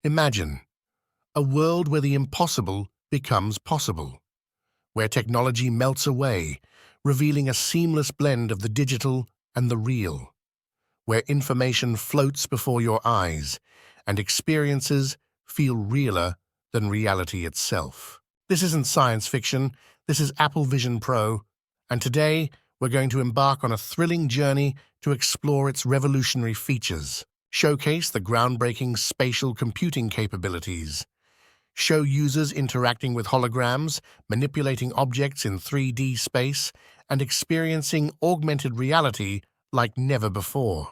Imagine a world where the impossible becomes possible, where technology melts away, revealing a seamless blend of the digital and the real, where information floats before your eyes and experiences feel realer than reality itself. This isn't science fiction, this is Apple Vision Pro, and today we're going to embark on a thrilling journey to explore its revolutionary features, showcase the groundbreaking spatial computing capabilities, show users interacting with holograms, manipulating objects in 3D space, and experiencing augmented reality like never before.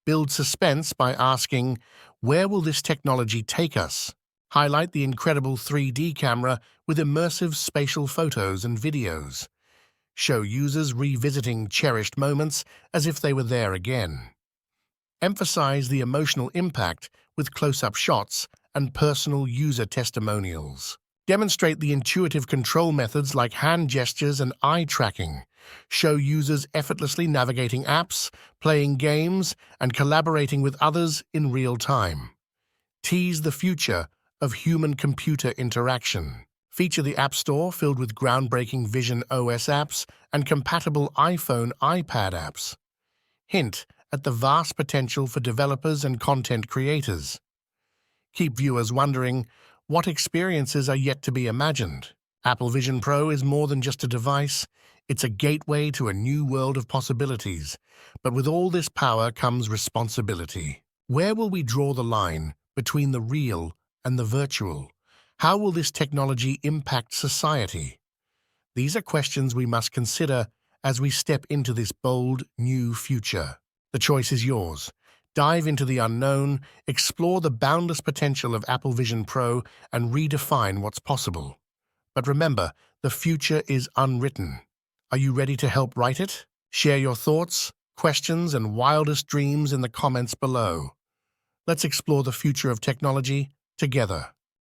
Build suspense by asking, where will this technology take us? Highlight the incredible 3D camera with immersive spatial photos and videos. Show users revisiting cherished moments as if they were there again. Emphasize the emotional impact with close-up shots and personal user testimonials. Demonstrate the intuitive control methods like hand gestures and eye tracking. Show users effortlessly navigating apps, playing games, and collaborating with others in real time. Tease the future of human-computer interaction. Feature the App Store filled with groundbreaking Vision OS apps and compatible iPhone, iPad apps. Hint at the vast potential for developers and content creators. Keep viewers wondering, what experiences are yet to be imagined? Apple Vision Pro is more than just a device, it's a gateway to a new world of possibilities. But with all this power comes responsibility. Where will we draw the line between the real and the virtual? How will this technology impact society? These are questions we must consider as we step into this bold, new future. The choice is yours. Dive into the unknown, explore the boundless potential of Apple Vision Pro, and redefine what's possible. But remember, the future is unwritten. Are you ready to help write it? Share your thoughts, questions, and wildest dreams in the comments below. Let's explore the future of technology together.